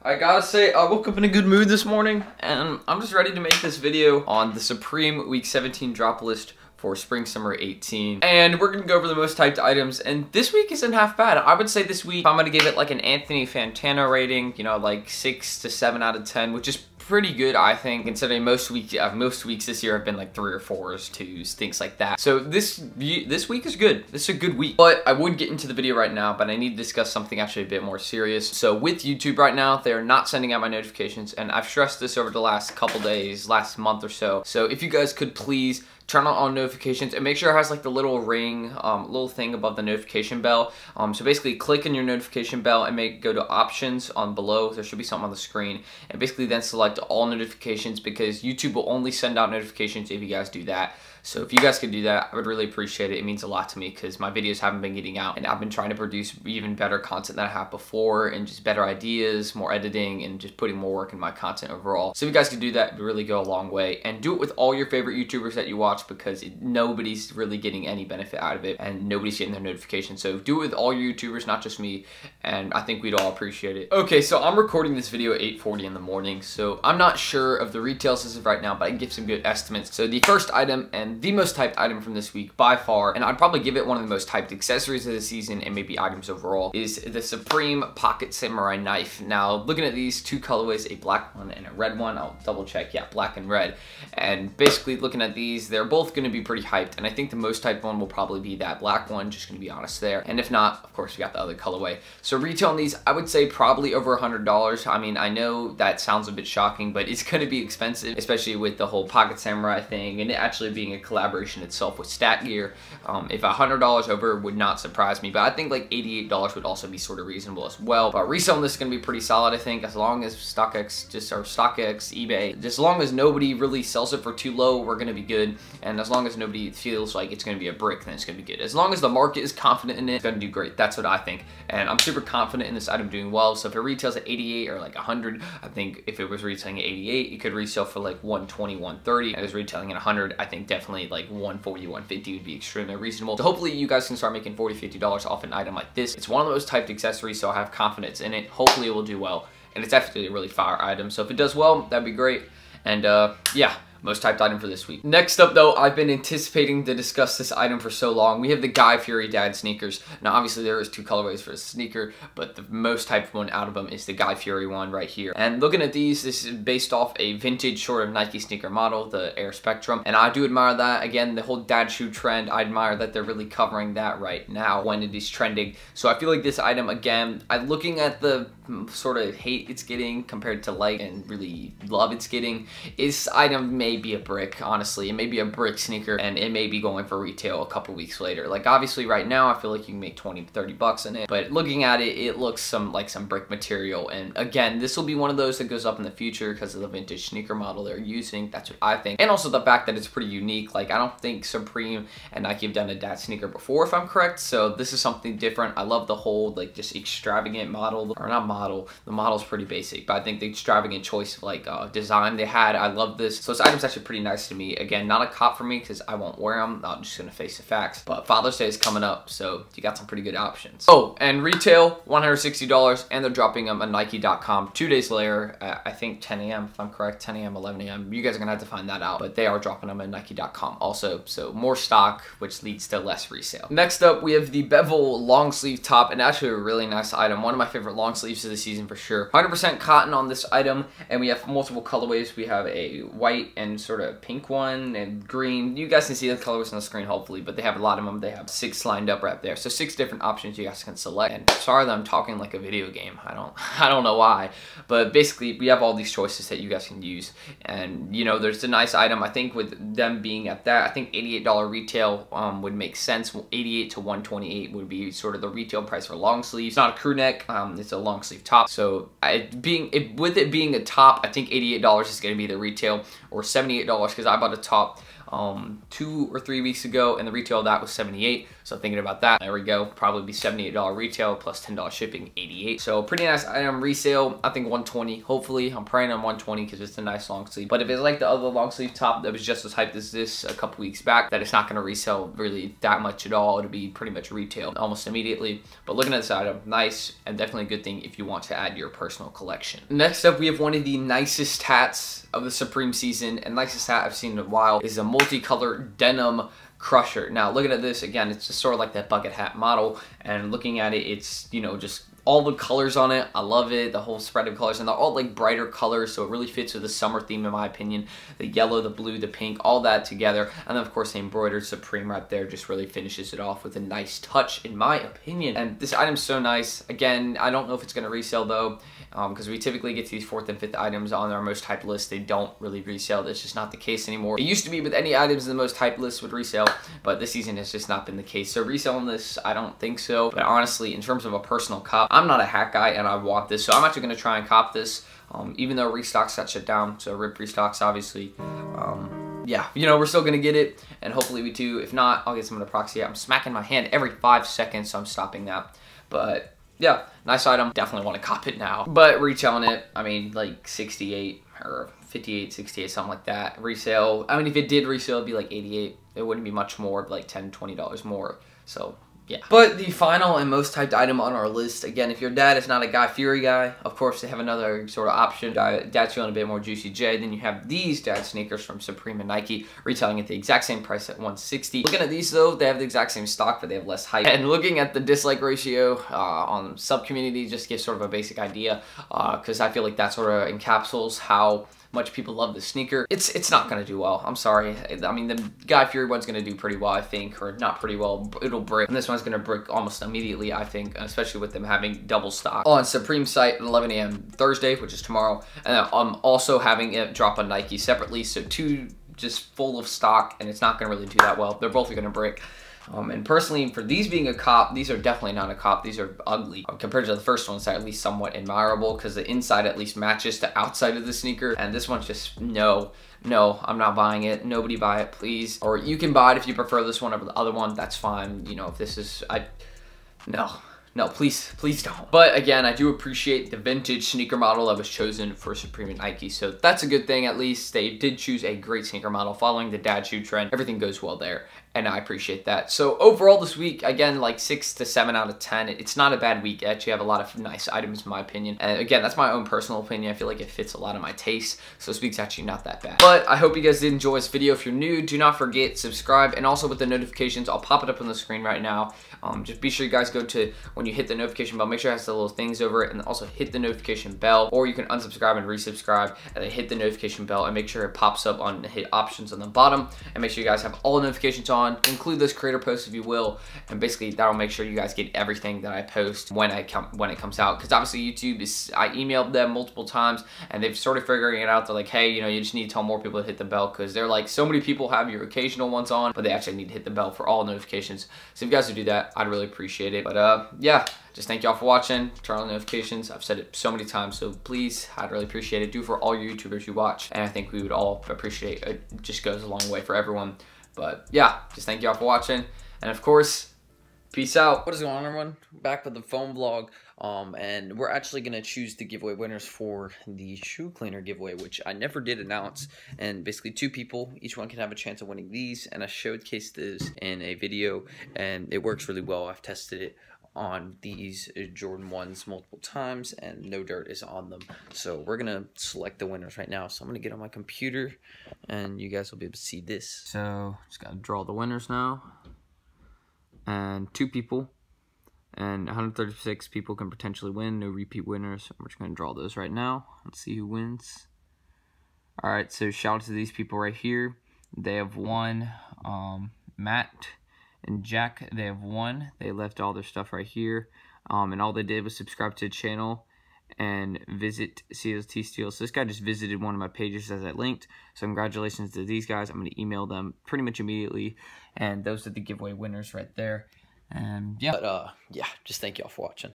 I gotta say, I woke up in a good mood this morning, and I'm just ready to make this video on the Supreme Week 17 drop list for Spring/Summer 18. And we're gonna go over the most typed items, and this week isn't half bad. I would say this week, if I'm gonna give it like an Anthony Fantano rating, you know, like 6 to 7 out of 10, which is pretty good, I think, considering most weeks this year have been like 3 or 4s, 2s, things like that. So this week is good. This is a good week. But I would get into the video right now, but I need to discuss something actually a bit more serious. So with YouTube right now, they're not sending out my notifications, and I've stressed this over the last couple days, last month or so. So if you guys could please turn on all notifications and make sure it has like the little ring, little thing above the notification bell. So basically click on your notification bell and go to options on below. There should be something on the screen, and basically then select all notifications, because YouTube will only send out notifications if you guys do that. So if you guys could do that, I would really appreciate it. It means a lot to me because my videos haven't been getting out, and I've been trying to produce even better content than I have before, and just better ideas, more editing, and just putting more work in my content overall. So if you guys could do that, it would really go a long way. And do it with all your favorite YouTubers that you watch, because nobody's really getting any benefit out of it, and nobody's getting their notifications. So do it with all your YouTubers, not just me, and I think we'd all appreciate it. Okay, so I'm recording this video at 8:40 in the morning, so I'm not sure of the retails as of right now, but I can give some good estimates. So the first item, and the most typed item from this week by far, and I'd probably give it one of the most typed accessories of the season and maybe items overall, is the Supreme Pocket Samurai Knife. Now, looking at these two colorways, a black one and a red one, I'll double check, yeah, black and red. And basically looking at these, they're both gonna be pretty hyped, and I think the most typed one will probably be that black one, just gonna be honest there. And if not, of course, we got the other colorway. So retail on these, I would say probably over $100. I mean, I know that sounds a bit shocking, but it's gonna be expensive, especially with the whole Pocket Samurai thing, and it actually being a collaboration itself with Stat Gear. If $100 over would not surprise me, but I think like $88 would also be sort of reasonable as well. But resale on this is gonna be pretty solid, I think, as long as StockX, eBay, just as long as nobody really sells it for too low, we're gonna be good. And as long as nobody feels like it's gonna be a brick, then it's gonna be good. As long as the market is confident in it, it's gonna do great. That's what I think. And I'm super confident in this item doing well. So if it retails at 88 or like 100, I think if it was retailing at 88, it could resell for like 120, 130. And it was retailing at 100, I think definitely like 140, 150 would be extremely reasonable. So hopefully you guys can start making $40, $50 off an item like this. It's one of the most typed accessories, so I have confidence in it. Hopefully it will do well, and it's definitely a really fire item. So if it does well, that'd be great. And yeah, most typed item for this week. Next up though, I've been anticipating to discuss this item for so long. We have the Guy Fieri Dad sneakers. Now obviously there is two colorways for a sneaker, but the most typed one out of them is the Guy Fieri one right here. And looking at these, this is based off a vintage sort of Nike sneaker model, the Air Spectrum. And I do admire that. Again, the whole dad shoe trend, I admire that they're really covering that right now when it is trending. So I feel like this item, again, I'm looking at the sort of hate it's getting compared to like and really love it's getting. This item may be a brick, honestly. It may be a brick sneaker, and it may be going for retail a couple weeks later. Like obviously right now I feel like you can make 20 to 30 bucks in it, but looking at it, it looks like some brick material. And again, this will be one of those that goes up in the future because of the vintage sneaker model they're using. That's what I think. And also the fact that it's pretty unique. Like I don't think Supreme and Nike have done a dad sneaker before, if I'm correct. So this is something different. I love the whole like just extravagant model, or not model, the model's pretty basic, but I think the extravagant choice of like design they had, I love this. So this item's actually pretty nice to me. Again, not a cop for me because I won't wear them. I'm just gonna face the facts. But Father's Day is coming up, so you got some pretty good options. Oh, and retail, $160, and they're dropping them on Nike.com 2 days later at, I think 10 a.m. if I'm correct, 10 a.m., 11 a.m. You guys are gonna have to find that out, but they are dropping them at Nike.com also, so more stock, which leads to less resale. Next up, we have the Bevel long sleeve top, and actually a really nice item. One of my favorite long sleeves of the season for sure. 100% cotton on this item, and we have multiple colorways. We have a white and sort of pink one and green. You guys can see the colors on the screen hopefully, but they have a lot of them. They have 6 lined up right there, so 6 different options you guys can select. And sorry that I'm talking like a video game. I don't know why, but basically we have all these choices that you guys can use. And you know, there's a nice item. I think with them being at that, I think $88 retail would make sense. 88 to 128 would be sort of the retail price for long sleeves. It's not a crew neck, it's a long sleeve top. So with it being a top, I think $88 is going to be the retail, or $78 because I bought a top 2 or 3 weeks ago, and the retail of that was $78. So thinking about that, there we go, probably be $78 retail plus $10 shipping, $88. So pretty nice item resale. I think 120. Hopefully, I'm praying on 120 because it's a nice long sleeve. But if it's like the other long sleeve top that was just as hyped as this a couple weeks back, that it's not going to resell really that much at all. It'll be pretty much retail almost immediately. But looking at this item, nice, and definitely a good thing if you want to add to your personal collection. Next up, we have one of the nicest hats of the Supreme season, and nicest hat I've seen in a while is a multicolor denim crusher. Now looking at this again, it's just sort of like that bucket hat model, and looking at it, it's, you know, just all the colors on it. I love it, the whole spread of colors, and they're all like brighter colors, so it really fits with the summer theme in my opinion. The yellow, the blue, the pink, all that together, and then of course the embroidered Supreme right there just really finishes it off with a nice touch in my opinion. And this item's so nice. Again, I don't know if it's going to resell though, because we typically get to these 4th and 5th items on our most hyped list. They don't really resell. That's just not the case anymore. It used to be with any items in the most hyped list would resell, but this season has just not been the case. So reselling this, I don't think so. But honestly, in terms of a personal cop, I'm not a hat guy and I want this, so I'm actually going to try and cop this, even though restocks got shut down. So rip restocks, obviously. Yeah, you know, we're still gonna get it, and hopefully we do. If not, I'll get some of the proxy. I'm smacking my hand every 5 seconds, so I'm stopping that. But yeah, nice item. Definitely want to cop it now. But retailing it, I mean, like 68 or 58, 68, something like that. Resale, I mean, if it did resale, it'd be like 88. It wouldn't be much more, like $10, $20 more. So yeah. But the final and most typed item on our list, again, if your dad is not a Guy Fieri guy, of course they have another sort of option. Dad's feeling a bit more Juicy J. Then you have these dad sneakers from Supreme and Nike, retailing at the exact same price at $160. Looking at these though, they have the exact same stock, but they have less hype. And looking at the dislike ratio on sub community, just gives sort of a basic idea, because I feel like that sort of encapsulates how much people love this sneaker. It's not gonna do well. I'm sorry. I mean, the Guy Fieri one's gonna do pretty well, I think, or not pretty well. It'll brick, and this one's gonna brick almost immediately, I think, especially with them having double stock on Supreme site at 11 a.m. Thursday, which is tomorrow, and I'm also having it drop on Nike separately. So two just full of stock, and it's not gonna really do that well. They're both gonna brick. And personally, for these being a cop, these are definitely not a cop. These are ugly. Compared to the first ones, they're at least somewhat admirable because the inside at least matches the outside of the sneaker. And this one's just, no, I'm not buying it. Nobody buy it, please. Or you can buy it if you prefer this one over the other one. That's fine. You know, if this is, no, please don't. But again, I do appreciate the vintage sneaker model that was chosen for Supreme and Nike. So that's a good thing. At least they did choose a great sneaker model following the dad shoe trend. Everything goes well there, and I appreciate that. So overall this week, again, like 6 to 7 out of 10. It's not a bad week. I actually have a lot of nice items in my opinion. And again, that's my own personal opinion. I feel like it fits a lot of my taste. So this week's actually not that bad. But I hope you guys did enjoy this video. If you're new, do not forget, subscribe. And also with the notifications, I'll pop it up on the screen right now. Just be sure you guys go to, when you hit the notification bell, make sure it has the little things over it, and also hit the notification bell, or you can unsubscribe and resubscribe, and then hit the notification bell and make sure it pops up on hit options on the bottom, and make sure you guys have all notifications on. Include those creator posts if you will, and basically that'll make sure you guys get everything that I post when it comes out. Because obviously YouTube is, I emailed them multiple times, and they've sort of figuring it out. They're like, hey, you know, you just need to tell more people to hit the bell, because they're like, so many people have your occasional ones on, but they actually need to hit the bell for all notifications. So if you guys would do that, I'd really appreciate it. But yeah, just thank y'all for watching. Turn on notifications. I've said it so many times, so please, I'd really appreciate it. Do for all your YouTubers you watch, and I think we would all appreciate it. It just goes a long way for everyone. But yeah, just thank y'all for watching, and of course, peace out. What is going on, everyone? Back with the foam vlog. And we're actually gonna choose the giveaway winners for the shoe cleaner giveaway, which I never did announce. And basically 2 people, each one can have a chance of winning these, and I showcased this in a video, and it works really well. I've tested it on these Jordan 1s multiple times, and no dirt is on them. So we're gonna select the winners right now. So I'm gonna get on my computer, and you guys will be able to see this. So just gotta draw the winners now, and 2 people. And 136 people can potentially win. No repeat winners. We're just going to draw those right now. Let's see who wins. Alright, so shout out to these people right here. They have won. Matt and Jack, they have won. They left all their stuff right here. And all they did was subscribe to the channel and visit CLT Steel. So this guy just visited one of my pages as I linked. So congratulations to these guys. I'm going to email them pretty much immediately. And those are the giveaway winners right there. And yeah, but yeah, just thank y'all for watching.